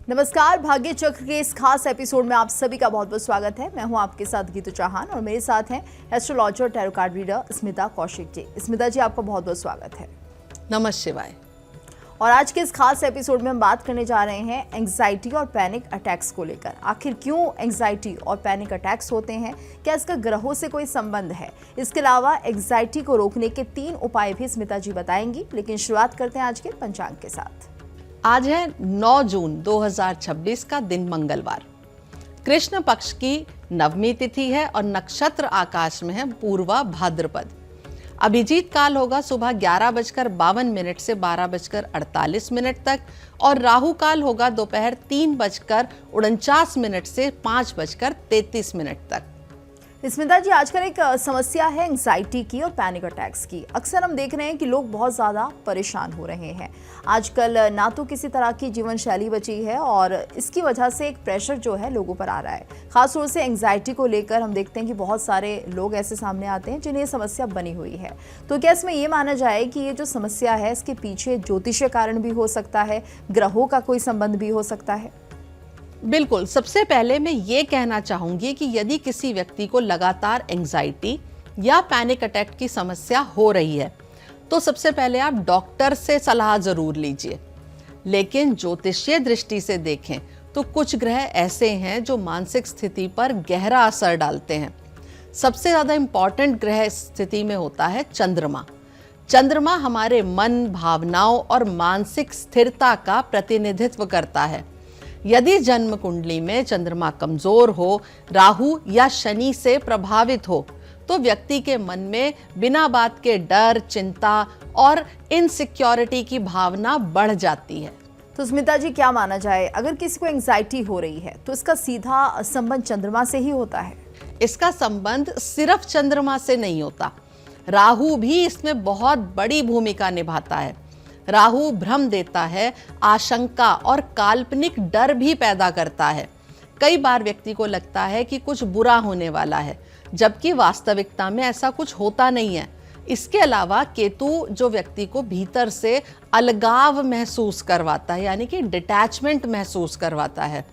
नमस्कार, भाग्य चक्र के इस खास एपिसोड में आप सभी का बहुत बहुत स्वागत है। मैं हूं आपके साथ गीतू चौहान और मेरे साथ हैं एस्ट्रोलॉजर और tarot card reader Smita Kaushik ji. Smita ji, आपका बहुत बहुत स्वागत है। नमः शिवाय। और आज के इस खास एपिसोड में हम बात करने जा रहे हैं एंग्जाइटी और पैनिक अटैक्स को लेकर। आखिर क्यों एंग्जाइटी और पैनिक अटैक्स होते हैं, क्या इसका ग्रहों से कोई संबंध है? इसके अलावा एंग्जाइटी को रोकने के 3 उपाय भी स्मिता जी बताएंगी। लेकिन शुरुआत करते हैं आज के पंचांग के साथ। आज है 9 जून 2026 का दिन मंगलवार। कृष्ण पक्ष की नवमी तिथि है और नक्षत्र आकाश में है पूर्वा भाद्रपद। अभिजीत काल होगा सुबह 11:52 से 12:48 तक और राहु काल होगा दोपहर 3:49 से 5:33 तक। स्मिता जी, आजकल एक समस्या है एंग्जाइटी की और पैनिक अटैक्स की। अक्सर हम देख रहे हैं कि लोग बहुत ज़्यादा परेशान हो रहे हैं। आजकल ना तो किसी तरह की जीवन शैली बची है और इसकी वजह से एक प्रेशर जो है लोगों पर आ रहा है। खासतौर से एंग्जाइटी को लेकर हम देखते हैं कि बहुत सारे लोग ऐसे सामने आते हैं जिन्हें ये समस्या बनी हुई है। तो क्या इसमें ये माना जाए कि ये जो समस्या है इसके पीछे ज्योतिषीय कारण भी हो सकता है, ग्रहों का कोई संबंध भी हो सकता है? बिल्कुल। सबसे पहले मैं ये कहना चाहूंगी कि यदि किसी व्यक्ति को लगातार एंग्जाइटी या पैनिक अटैक की समस्या हो रही है तो सबसे पहले आप डॉक्टर से सलाह जरूर लीजिए। लेकिन ज्योतिषीय दृष्टि से देखें तो कुछ ग्रह ऐसे हैं जो मानसिक स्थिति पर गहरा असर डालते हैं। सबसे ज्यादा इंपॉर्टेंट ग्रह इस स्थिति में होता है चंद्रमा। चंद्रमा हमारे मन, भावनाओं और मानसिक स्थिरता का प्रतिनिधित्व करता है। यदि जन्म कुंडली में चंद्रमा कमजोर हो, राहु या शनि से प्रभावित हो तो व्यक्ति के मन में बिना बात के डर, चिंता और इनसिक्योरिटी की भावना बढ़ जाती है। तो स्मिता जी, क्या माना जाए, अगर किसी को एंग्जाइटी हो रही है तो इसका सीधा संबंध चंद्रमा से ही होता है? इसका संबंध सिर्फ चंद्रमा से नहीं होता, राहु भी इसमें बहुत बड़ी भूमिका निभाता है। राहु भ्रम देता है, आशंका और काल्पनिक डर भी पैदा करता है। कई बार व्यक्ति को लगता है कि कुछ बुरा होने वाला है, जबकि वास्तविकता में ऐसा कुछ होता नहीं है। इसके अलावा केतु जो व्यक्ति को भीतर से अलगाव महसूस करवाता है, यानी कि डिटैचमेंट महसूस करवाता है।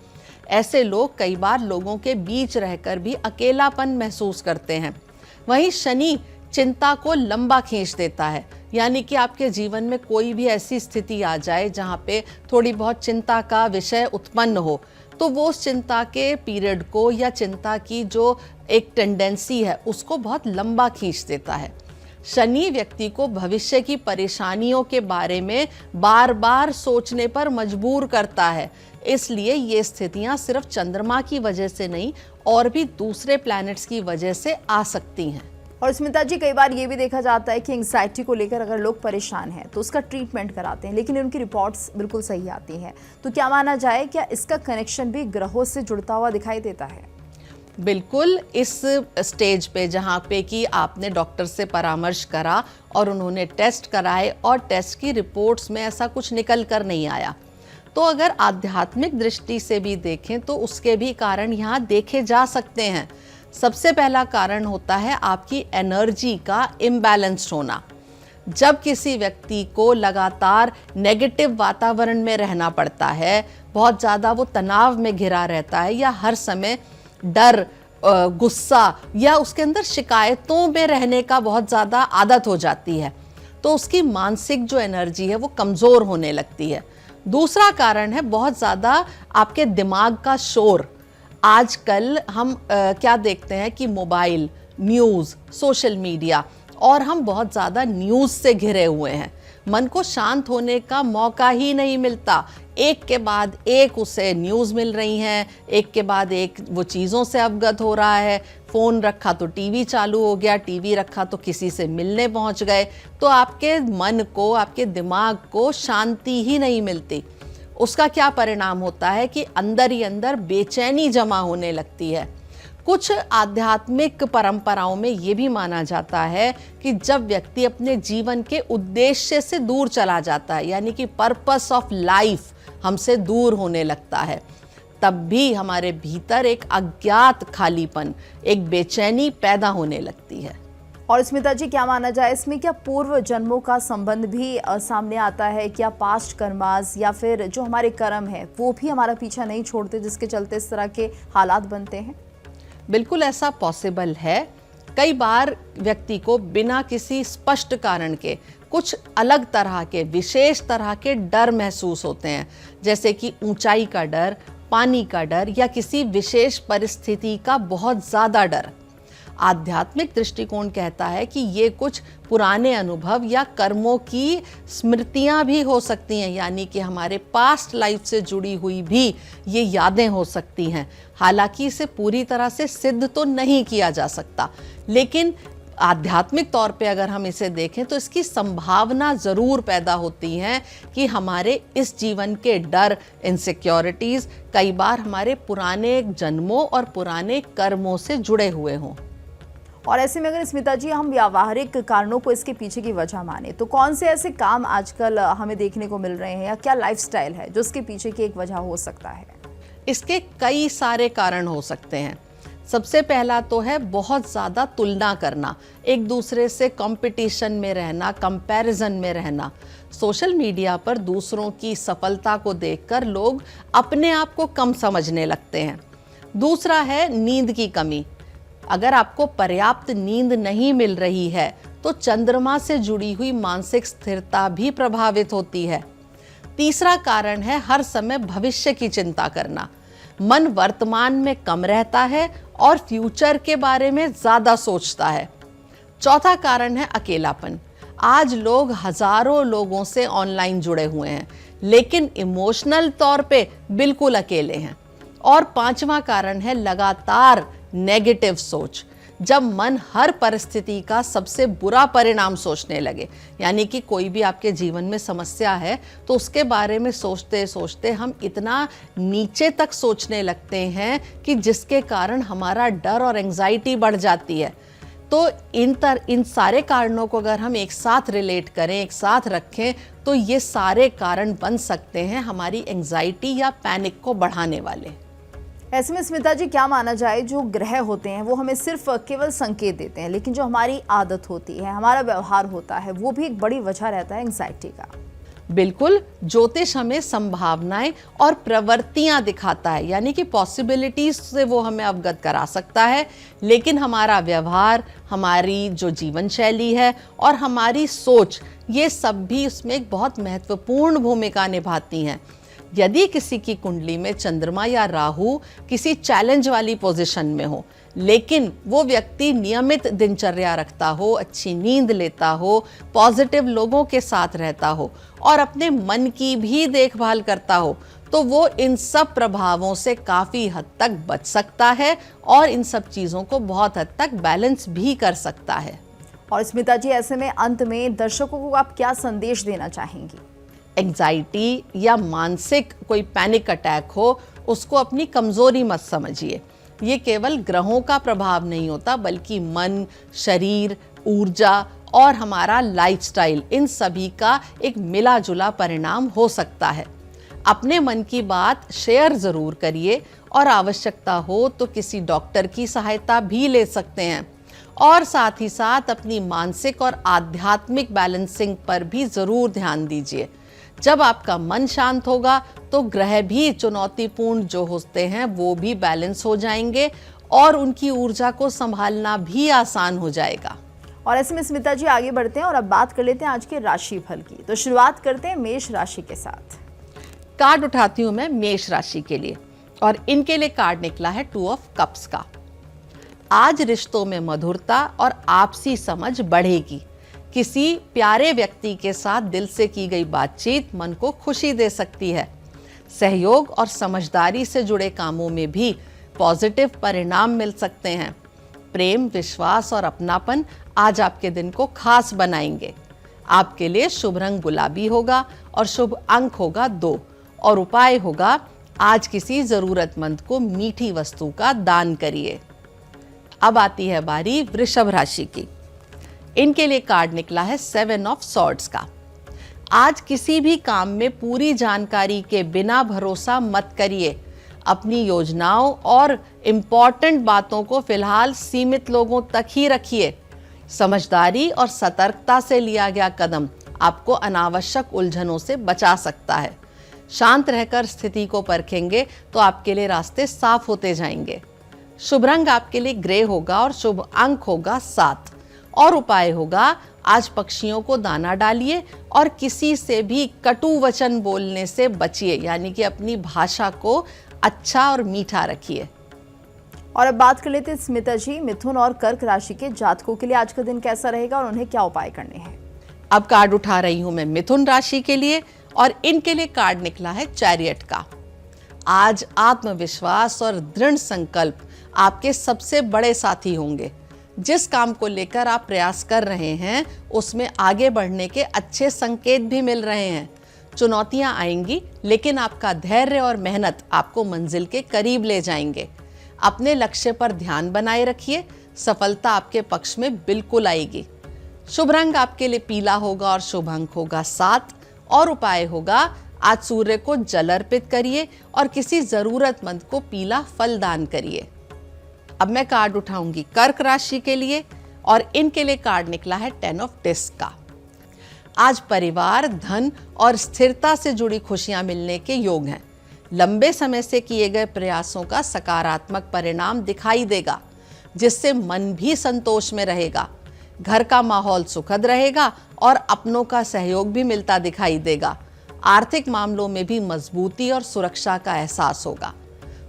ऐसे लोग कई बार लोगों के बीच रहकर भी अकेलापन महसूस करते हैं। वहीं शनि चिंता को लंबा खींच देता है, यानी कि आपके जीवन में कोई भी ऐसी स्थिति आ जाए जहाँ पे थोड़ी बहुत चिंता का विषय उत्पन्न हो तो वो उस चिंता के पीरियड को या चिंता की जो एक टेंडेंसी है उसको बहुत लंबा खींच देता है। शनि व्यक्ति को भविष्य की परेशानियों के बारे में बार बार सोचने पर मजबूर करता है। इसलिए ये स्थितियाँ सिर्फ चंद्रमा की वजह से नहीं और भी दूसरे प्लैनेट्स की वजह से आ सकती हैं। और स्मिता जी, कई बार ये भी देखा जाता है कि एंग्जाइटी को लेकर अगर लोग परेशान हैं तो उसका ट्रीटमेंट कराते हैं, लेकिन उनकी रिपोर्ट्स बिल्कुल सही आती हैं। तो क्या माना जाए, क्या इसका कनेक्शन भी ग्रहों से जुड़ता हुआ दिखाई देता है? बिल्कुल। इस स्टेज पे जहाँ पे कि आपने डॉक्टर से परामर्श करा और उन्होंने टेस्ट कराए और टेस्ट की रिपोर्ट्स में ऐसा कुछ निकल कर नहीं आया, तो अगर आध्यात्मिक दृष्टि से भी देखें तो उसके भी कारण यहाँ देखे जा सकते हैं। सबसे पहला कारण होता है आपकी एनर्जी का इम्बैलेंस्ड होना। जब किसी व्यक्ति को लगातार नेगेटिव वातावरण में रहना पड़ता है, बहुत ज़्यादा वो तनाव में घिरा रहता है या हर समय डर, गुस्सा या उसके अंदर शिकायतों में रहने का बहुत ज़्यादा आदत हो जाती है, तो उसकी मानसिक जो एनर्जी है वो कमज़ोर होने लगती है। दूसरा कारण है बहुत ज़्यादा आपके दिमाग का शोर। आजकल हम क्या देखते हैं कि मोबाइल, न्यूज़, सोशल मीडिया और हम बहुत ज़्यादा न्यूज़ से घिरे हुए हैं। मन को शांत होने का मौका ही नहीं मिलता। एक के बाद एक उसे न्यूज़ मिल रही हैं, एक के बाद एक वो चीज़ों से अवगत हो रहा है। फ़ोन रखा तो टीवी चालू हो गया, टीवी रखा तो किसी से मिलने पहुंच गए। तो आपके मन को, आपके दिमाग को शांति ही नहीं मिलती। उसका क्या परिणाम होता है कि अंदर ही अंदर बेचैनी जमा होने लगती है। कुछ आध्यात्मिक परंपराओं में ये भी माना जाता है कि जब व्यक्ति अपने जीवन के उद्देश्य से दूर चला जाता है, यानी कि पर्पस ऑफ लाइफ हमसे दूर होने लगता है, तब भी हमारे भीतर एक अज्ञात खालीपन, एक बेचैनी पैदा होने लगती है। और स्मिता जी, क्या माना जाए इसमें, क्या पूर्व जन्मों का संबंध भी सामने आता है? क्या पास्ट कर्मास या फिर जो हमारे कर्म है वो भी हमारा पीछा नहीं छोड़ते, जिसके चलते इस तरह के हालात बनते हैं? बिल्कुल ऐसा पॉसिबल है। कई बार व्यक्ति को बिना किसी स्पष्ट कारण के कुछ अलग तरह के, विशेष तरह के डर महसूस होते हैं, जैसे कि ऊंचाई का डर, पानी का डर या किसी विशेष परिस्थिति का बहुत ज़्यादा डर। आध्यात्मिक दृष्टिकोण कहता है कि ये कुछ पुराने अनुभव या कर्मों की स्मृतियां भी हो सकती हैं, यानी कि हमारे पास्ट लाइफ से जुड़ी हुई भी ये यादें हो सकती हैं। हालांकि इसे पूरी तरह से सिद्ध तो नहीं किया जा सकता, लेकिन आध्यात्मिक तौर पे अगर हम इसे देखें तो इसकी संभावना ज़रूर पैदा होती है कि हमारे इस जीवन के डर, इनसिक्योरिटीज़ कई बार हमारे पुराने जन्मों और पुराने कर्मों से जुड़े हुए हों। और ऐसे में अगर स्मिता जी हम व्यावहारिक कारणों को इसके पीछे की वजह माने, तो कौन से ऐसे काम आजकल हमें देखने को मिल रहे हैं, या क्या लाइफस्टाइल है जो इसके पीछे की एक वजह हो सकता है? इसके कई सारे कारण हो सकते हैं। सबसे पहला तो है बहुत ज़्यादा तुलना करना, एक दूसरे से कंपटीशन में रहना, कंपैरिजन में रहना। सोशल मीडिया पर दूसरों की सफलता को देखकर लोग अपने आप को कम समझने लगते हैं। दूसरा है नींद की कमी। अगर आपको पर्याप्त नींद नहीं मिल रही है तो चंद्रमा से जुड़ी हुई मानसिक स्थिरता भी प्रभावित होती है। तीसरा कारण है हर समय भविष्य की चिंता करना। मन वर्तमान में कम रहता है और फ्यूचर के बारे में ज़्यादा सोचता है। चौथा कारण है अकेलापन। आज लोग हजारों लोगों से ऑनलाइन जुड़े हुए हैं, लेकिन इमोशनल तौर पे बिल्कुल अकेले हैं। और पांचवा कारण है लगातार नेगेटिव सोच। जब मन हर परिस्थिति का सबसे बुरा परिणाम सोचने लगे, यानी कि कोई भी आपके जीवन में समस्या है तो उसके बारे में सोचते सोचते हम इतना नीचे तक सोचने लगते हैं कि जिसके कारण हमारा डर और एंजाइटी बढ़ जाती है। तो इन सारे कारणों को अगर हम एक साथ रिलेट करें, एक साथ रखें, तो ये सारे कारण बन सकते हैं हमारी एंजाइटी या पैनिक को बढ़ाने वाले। ऐसे में स्मिता जी, क्या माना जाए, जो ग्रह होते हैं वो हमें सिर्फ केवल संकेत देते हैं, लेकिन जो हमारी आदत होती है, हमारा व्यवहार होता है, वो भी एक बड़ी वजह रहता है एंग्जाइटी का? बिल्कुल, ज्योतिष हमें संभावनाएं और प्रवृत्तियां दिखाता है, यानी कि पॉसिबिलिटीज से वो हमें अवगत करा सकता है, लेकिन हमारा व्यवहार, हमारी जो जीवन शैली है और हमारी सोच, ये सब भी उसमें एक बहुत महत्वपूर्ण भूमिका निभाती हैं। यदि किसी की कुंडली में चंद्रमा या राहु किसी चैलेंज वाली पोजीशन में हो, लेकिन वो व्यक्ति नियमित दिनचर्या रखता हो, अच्छी नींद लेता हो, पॉजिटिव लोगों के साथ रहता हो और अपने मन की भी देखभाल करता हो, तो वो इन सब प्रभावों से काफ़ी हद तक बच सकता है और इन सब चीज़ों को बहुत हद तक बैलेंस भी कर सकता है। और स्मिता जी, ऐसे में अंत में दर्शकों को आप क्या संदेश देना चाहेंगी? एंग्जाइटी या मानसिक कोई पैनिक अटैक हो, उसको अपनी कमज़ोरी मत समझिए। ये केवल ग्रहों का प्रभाव नहीं होता, बल्कि मन, शरीर, ऊर्जा और हमारा लाइफस्टाइल, इन सभी का एक मिला जुला परिणाम हो सकता है। अपने मन की बात शेयर ज़रूर करिए और आवश्यकता हो तो किसी डॉक्टर की सहायता भी ले सकते हैं। और साथ ही साथ अपनी मानसिक और आध्यात्मिक बैलेंसिंग पर भी ज़रूर ध्यान दीजिए। जब आपका मन शांत होगा तो ग्रह भी चुनौतीपूर्ण जो होते हैं वो भी बैलेंस हो जाएंगे और उनकी ऊर्जा को संभालना भी आसान हो जाएगा। और ऐसे में स्मिता जी, आगे बढ़ते हैं और अब बात कर लेते हैं आज के राशि फल की। तो शुरुआत करते हैं मेष राशि के साथ। कार्ड उठाती हूँ मैं मेष राशि के लिए, और इनके लिए कार्ड निकला है 2 ऑफ कप्स का। आज रिश्तों में मधुरता और आपसी समझ बढ़ेगी। किसी प्यारे व्यक्ति के साथ दिल से की गई बातचीत मन को खुशी दे सकती है। सहयोग और समझदारी से जुड़े कामों में भी पॉजिटिव परिणाम मिल सकते हैं। प्रेम, विश्वास और अपनापन आज आपके दिन को खास बनाएंगे। आपके लिए शुभ रंग गुलाबी होगा और शुभ अंक होगा 2 और उपाय होगा आज किसी ज़रूरतमंद को मीठी वस्तु का दान करिए। अब आती है बारी वृषभ राशि की। इनके लिए कार्ड निकला है 7 ऑफ सॉर्ड्स का। आज किसी भी काम में पूरी जानकारी के बिना भरोसा मत करिए। अपनी योजनाओं और इम्पॉर्टेंट बातों को फिलहाल सीमित लोगों तक ही रखिए। समझदारी और सतर्कता से लिया गया कदम आपको अनावश्यक उलझनों से बचा सकता है। शांत रहकर स्थिति को परखेंगे तो आपके लिए रास्ते साफ होते जाएंगे। शुभ रंग आपके लिए ग्रे होगा और शुभ अंक होगा 7। और उपाय होगा, आज पक्षियों को दाना डालिए और किसी से भी कटु वचन बोलने से बचिए, यानी कि अपनी भाषा को अच्छा और मीठा रखिए। और अब बात कर लेते हैं स्मिता जी, मिथुन और कर्क राशि के जातकों के लिए आज का दिन कैसा रहेगा और उन्हें क्या उपाय करने हैं? अब कार्ड उठा रही हूं मैं मिथुन राशि के लिए और इनके लिए कार्ड निकला है चैरियट का। आज आत्मविश्वास और दृढ़ संकल्प आपके सबसे बड़े साथी होंगे। जिस काम को लेकर आप प्रयास कर रहे हैं उसमें आगे बढ़ने के अच्छे संकेत भी मिल रहे हैं। चुनौतियां आएंगी लेकिन आपका धैर्य और मेहनत आपको मंजिल के करीब ले जाएंगे। अपने लक्ष्य पर ध्यान बनाए रखिए, सफलता आपके पक्ष में बिल्कुल आएगी। शुभ रंग आपके लिए पीला होगा और शुभ अंक होगा 7। और उपाय होगा, आज सूर्य को जल अर्पित करिए और किसी जरूरतमंद को पीला फल दान करिए। अब मैं कार्ड उठाऊंगी कर्क राशि के लिए और इनके लिए कार्ड निकला है 10 ऑफ डिस्क का। आज परिवार, धन और स्थिरता से जुड़ी खुशियां मिलने के योग हैं। लंबे समय से किए गए प्रयासों का सकारात्मक परिणाम दिखाई देगा, जिससे मन भी संतोष में रहेगा। घर का माहौल सुखद रहेगा और अपनों का सहयोग भी मिलता दिखाई देगा। आर्थिक मामलों में भी मजबूती और सुरक्षा का एहसास होगा।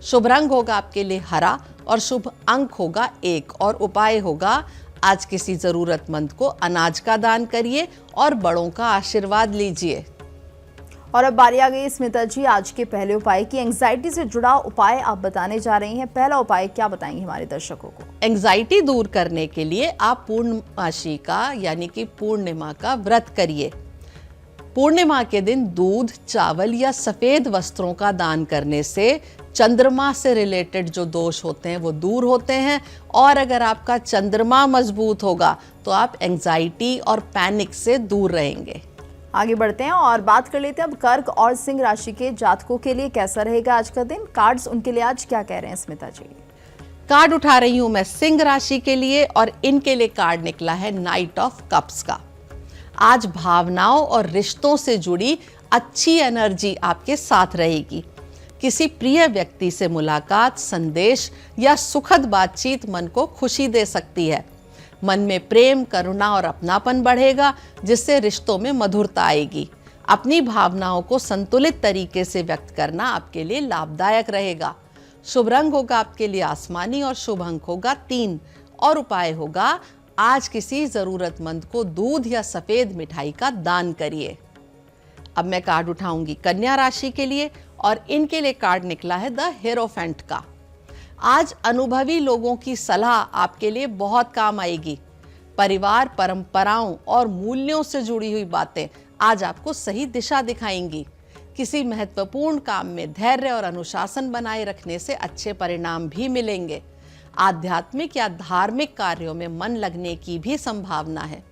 शुभ रंग होगा आपके लिए हरा और शुभ अंक होगा 1। और उपाय होगा, आज किसी जरूरतमंद को अनाज का दान करिए और बड़ों का आशीर्वाद लीजिए। और अब बारी आ गई स्मिता जी, आज के पहले उपाय की। एंग्जाइटी से जुड़ा उपाय आप बताने जा रही हैं। पहला उपाय क्या बताएंगे हमारे दर्शकों को? एंग्जाइटी दूर करने के लिए आप पूर्णमासी का यानी कि पूर्णिमा का व्रत करिए। पूर्णिमा के दिन दूध, चावल या सफेद वस्त्रों का दान करने से चंद्रमा से रिलेटेड जो दोष होते हैं वो दूर होते हैं। और अगर आपका चंद्रमा मजबूत होगा तो आप एंग्जाइटी और पैनिक से दूर रहेंगे। आगे बढ़ते हैं और बात कर लेते हैं अब कर्क और सिंह राशि के जातकों के लिए कैसा रहेगा आज का दिन। कार्ड्स उनके लिए आज क्या कह रहे हैं स्मिता जी? कार्ड उठा रही हूं मैं सिंह राशि के लिए और इनके लिए कार्ड निकला है नाइट ऑफ कप्स का। आज भावनाओं और रिश्तों से जुड़ी अच्छी एनर्जी आपके साथ रहेगी। किसी प्रिय व्यक्ति से मुलाकात, संदेश या सुखद बातचीत मन को खुशी दे सकती है। मन में प्रेम, करुणा और अपनापन बढ़ेगा, जिससे रिश्तों में मधुरता आएगी। अपनी भावनाओं को संतुलित तरीके से व्यक्त करना आपके लिए लाभदायक रहेगा। शुभ रंग होगा आपके लिए आसमानी और शुभ अंक होगा 3। और उपाय होगा, आज किसी जरूरतमंद को दूध या सफेद मिठाई का दान करिए। अब मैं कार्ड उठाऊंगी कन्या राशि के लिए और इनके लिए कार्ड निकला है द हेरोफेंट का। आज अनुभवी लोगों की सलाह आपके लिए बहुत काम आएगी। परिवार, परंपराओं और मूल्यों से जुड़ी हुई बातें आज आपको सही दिशा दिखाएंगी। किसी महत्वपूर्ण काम में धैर्य और अनुशासन बनाए रखने से अच्छे परिणाम भी मिलेंगे। आध्यात्मिक या धार्मिक कार्यों में मन लगने की भी संभावना है।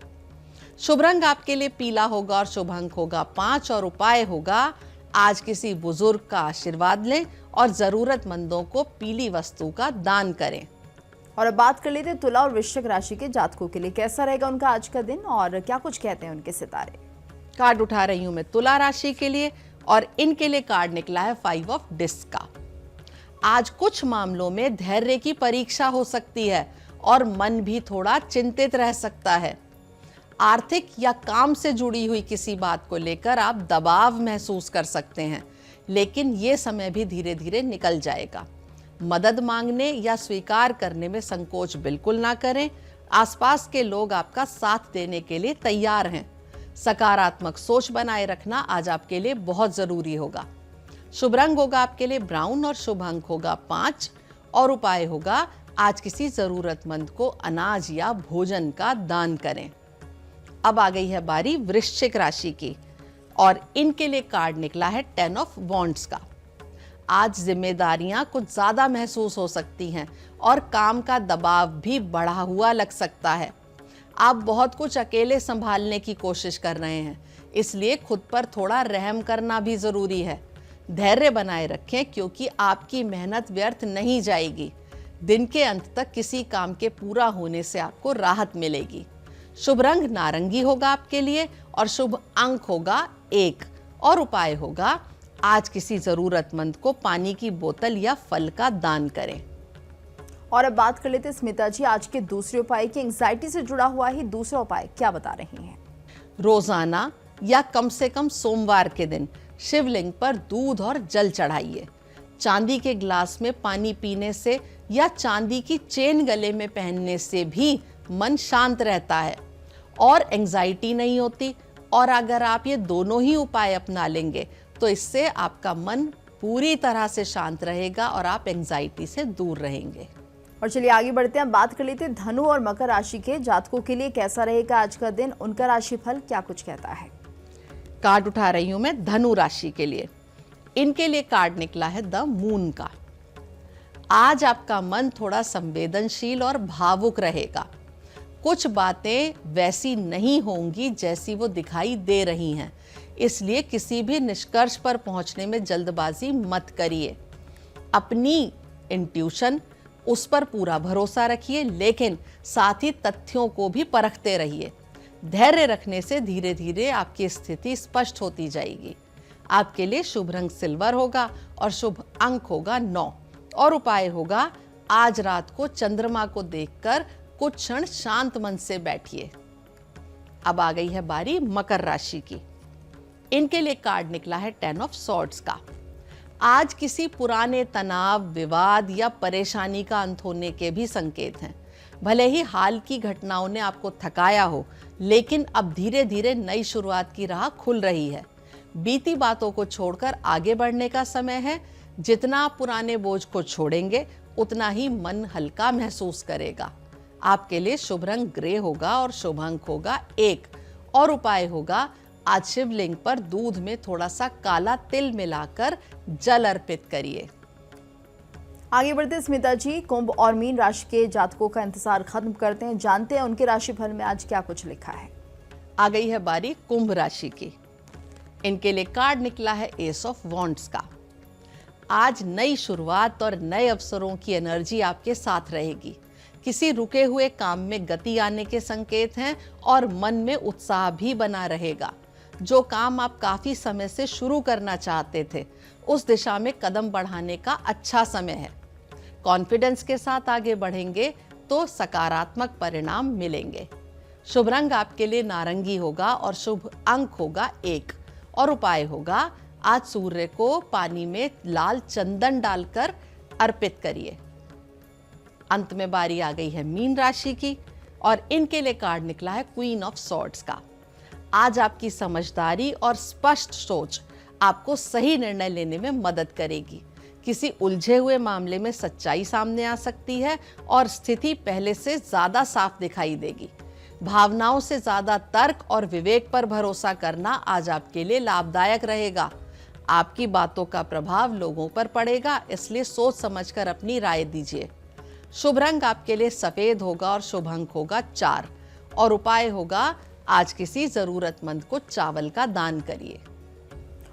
शुभ रंग आपके लिए पीला होगा और शुभ अंक होगा 5। और उपाय होगा, आज किसी बुजुर्ग का आशीर्वाद लें और जरूरतमंदों को पीली वस्तु का दान करें। और अब बात कर लेते हैं तुला और वृश्चिक राशि के जातकों के लिए कैसा रहेगा उनका आज का दिन और क्या कुछ कहते हैं उनके सितारे? कार्ड उठा रही हूं मैं तुला राशि के लिए और इनके लिए कार्ड निकला है 5 ऑफ डिस्क का। आज कुछ मामलों में धैर्य की परीक्षा हो सकती है और मन भी थोड़ा चिंतित रह सकता है। आर्थिक या काम से जुड़ी हुई किसी बात को लेकर आप दबाव महसूस कर सकते हैं, लेकिन ये समय भी धीरे धीरे निकल जाएगा। मदद मांगने या स्वीकार करने में संकोच बिल्कुल ना करें। आसपास के लोग आपका साथ देने के लिए तैयार हैं। सकारात्मक सोच बनाए रखना आज आपके लिए बहुत जरूरी होगा। शुभ रंग होगा आपके लिए ब्राउन और शुभ अंक होगा 5। और उपाय होगा, आज किसी जरूरतमंद को अनाज या भोजन का दान करें। अब आ गई है बारी वृश्चिक राशि की और इनके लिए कार्ड निकला है 10 ऑफ वॉन्ड्स का। आज जिम्मेदारियां कुछ ज्यादा महसूस हो सकती हैं और काम का दबाव भी बढ़ा हुआ लग सकता है। आप बहुत कुछ अकेले संभालने की कोशिश कर रहे हैं, इसलिए खुद पर थोड़ा रहम करना भी जरूरी है। धैर्य बनाए रखें क्योंकि आपकी मेहनत व्यर्थ नहीं जाएगी। दिन के अंत तक किसी काम के पूरा होने से आपको राहत मिलेगी। शुभ रंग नारंगी होगा आपके लिए और शुभ अंक होगा 1 और उपाय होगा आज किसी जरूरतमंद को पानी की बोतल या फल का दान करें। और अब बात कर लेते हैं स्मिता जी आज के दूसरे उपाय की। एंग्जाइटी से जुड़ा हुआ ही दूसरा उपाय क्या बता रही हैं? रोजाना या कम से कम सोमवार के दिन शिवलिंग पर दूध और जल चढ़ाइए। चांदी के ग्लास में पानी पीने से या चांदी की चेन गले में पहनने से भी मन शांत रहता है और एंग्जाइटी नहीं होती। और अगर आप ये दोनों ही उपाय अपना लेंगे तो इससे आपका मन पूरी तरह से शांत रहेगा और आप एंग्जाइटी से दूर रहेंगे। और चलिए आगे बढ़ते हैं, बात कर लेते हैं धनु और मकर राशि के जातकों के लिए कैसा रहेगा आज का दिन, उनका राशिफल क्या कुछ कहता है। कार्ड उठा रही हूं मैं धनु राशि के लिए। इनके लिए कार्ड निकला है द मून का। आज आपका मन थोड़ा संवेदनशील और भावुक रहेगा। कुछ बातें वैसी नहीं होंगी जैसी वो दिखाई दे रही हैं, इसलिए किसी भी निष्कर्ष पर पहुंचने में जल्दबाजी मत करिए। अपनी इंट्यूशन उस पर पूरा भरोसा रखिए, लेकिन साथ ही तथ्यों को भी परखते रहिए। धैर्य रखने से धीरे धीरे आपकी स्थिति स्पष्ट होती जाएगी। आपके लिए शुभ रंग सिल्वर होगा और शुभ अंक होगा 9 और उपाय होगा आज रात को चंद्रमा को देखकर कुछ क्षण शांत मन से बैठिए। अब आ गई है बारी मकर राशि की। इनके लिए कार्ड निकला है 10 ऑफ सॉर्ड्स का। आज किसी पुराने तनाव, विवाद या परेशानी का अंत होने के भी संकेत हैं। भले ही हाल की घटनाओं ने आपको थकाया हो, लेकिन अब धीरे धीरे नई शुरुआत की राह खुल रही है। बीती बातों को छोड़कर आगे बढ़ने का समय है। जितना आप पुराने बोझ को छोड़ेंगे उतना ही मन हल्का महसूस करेगा। आपके लिए शुभ रंग ग्रे होगा और शुभ अंक होगा 1 और उपाय होगा आज शिवलिंग पर दूध में थोड़ा सा काला तिल मिलाकर जल अर्पित करिए। आगे बढ़ते हैं स्मिता जी, कुंभ और मीन राशि के जातकों का इंतजार खत्म करते हैं, जानते हैं उनके राशिफल में आज क्या कुछ लिखा है। आ गई है बारी कुंभ राशि की। इनके लिए कार्ड निकला है एस ऑफ वॉन्ड्स का। आज नई शुरुआत और नए अवसरों की एनर्जी आपके साथ रहेगी। किसी रुके हुए काम में गति आने के संकेत हैं और मन में उत्साह भी बना रहेगा। जो काम आप काफी समय से शुरू करना चाहते थे, उस दिशा में कदम बढ़ाने का अच्छा समय है। कॉन्फिडेंस के साथ आगे बढ़ेंगे तो सकारात्मक परिणाम मिलेंगे। शुभ रंग आपके लिए नारंगी होगा और शुभ अंक होगा 1 और उपाय होगा आज सूर्य को पानी में लाल चंदन डालकर अर्पित करिए। अंत में बारी आ गई है मीन राशि की और इनके लिए कार्ड निकला है क्वीन ऑफ सॉर्ड्स का। आज आपकी समझदारी और स्पष्ट सोच आपको सही निर्णय लेने में मदद करेगी। किसी उलझे हुए मामले में सच्चाई सामने आ सकती है और स्थिति पहले से ज्यादा साफ दिखाई देगी। भावनाओं से ज्यादा तर्क और विवेक पर भरोसा करना आज आपके लिए लाभदायक रहेगा। आपकी बातों का प्रभाव लोगों पर पड़ेगा, इसलिए सोच समझकर अपनी राय दीजिए। शुभ रंग आपके लिए सफेद होगा और शुभ अंक होगा 4 और उपाय होगा आज किसी जरूरतमंद को चावल का दान करिए।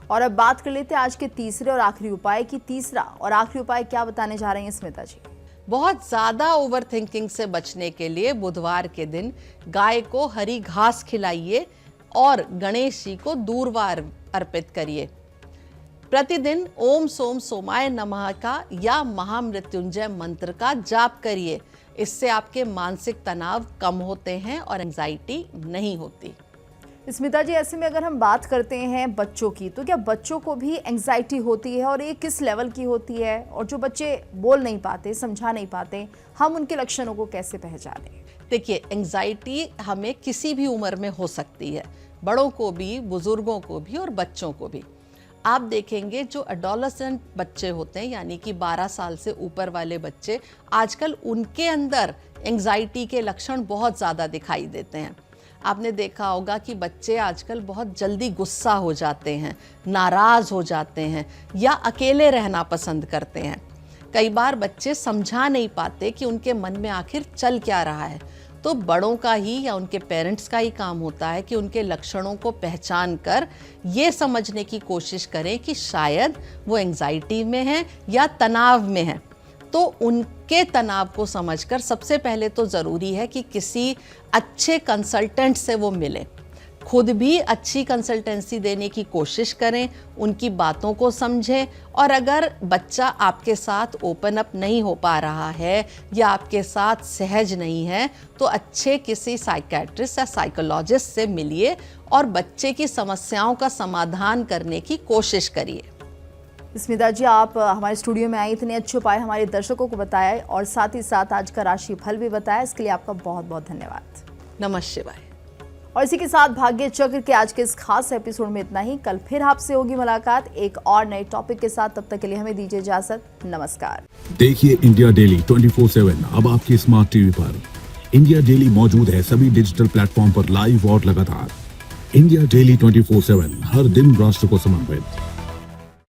और अब बात कर लेते हैं आज के तीसरे और आखिरी उपाय की। तीसरा और आखिरी उपाय क्या बताने जा रही हैं स्मिता जी? बहुत ज्यादा ओवर थिंकिंग से बचने के लिए बुधवार के दिन गाय को हरी घास खिलाइए और गणेश जी को दूर्वा अर्पित करिए। प्रतिदिन ओम सोम सोमाय नमः का या महामृत्युंजय मंत्र का जाप करिए। इससे आपके मानसिक तनाव कम होते हैं और एंजाइटी नहीं होती। स्मिता जी, ऐसे में अगर हम बात करते हैं बच्चों की, तो क्या बच्चों को भी एंजाइटी होती है और ये किस लेवल की होती है? और जो बच्चे बोल नहीं पाते, समझा नहीं पाते, हम उनके लक्षणों को कैसे पहचानें? देखिए, एंजाइटी हमें किसी भी उम्र में हो सकती है, बड़ों को भी, बुजुर्गों को भी और बच्चों को भी। आप देखेंगे जो एडोलेसेंट बच्चे होते हैं, यानी कि 12 साल से ऊपर वाले बच्चे, आजकल उनके अंदर एंजाइटी के लक्षण बहुत ज़्यादा दिखाई देते हैं। आपने देखा होगा कि बच्चे आजकल बहुत जल्दी गुस्सा हो जाते हैं, नाराज़ हो जाते हैं या अकेले रहना पसंद करते हैं। कई बार बच्चे समझा नहीं पाते कि उनके मन में आखिर चल क्या रहा है। तो बड़ों का ही या उनके पेरेंट्स का ही काम होता है कि उनके लक्षणों को पहचान कर ये समझने की कोशिश करें कि शायद वो एंजाइटी में है या तनाव में है। तो उनके तनाव को समझकर सबसे पहले तो ज़रूरी है कि किसी अच्छे कंसल्टेंट से वो मिलें, खुद भी अच्छी कंसल्टेंसी देने की कोशिश करें, उनकी बातों को समझें, और अगर बच्चा आपके साथ ओपन अप नहीं हो पा रहा है या आपके साथ सहज नहीं है तो अच्छे किसी साइकेट्रिस्ट या साइकोलॉजिस्ट से मिलिए और बच्चे की समस्याओं का समाधान करने की कोशिश करिए। स्मिता जी, आप हमारे स्टूडियो में आई, इतने अच्छे उपाय हमारे दर्शकों को बताया और साथ ही साथ आज का राशि फल भी बताया, इसके लिए आपका बहुत बहुत धन्यवाद। नमः शिवाय। और इसी के साथ भाग्य चक्र के आज के इस खास एपिसोड में इतना ही। कल फिर आपसे होगी मुलाकात एक और नए टॉपिक के साथ, तब तक के लिए हमें दीजिए इजाजत। नमस्कार। देखिए इंडिया डेली 24/7 अब आपके स्मार्ट टीवी पर। इंडिया डेली मौजूद है सभी डिजिटल प्लेटफॉर्म पर लाइव और लगातार। इंडिया डेली 24/7 हर दिन राष्ट्र को समर्पित।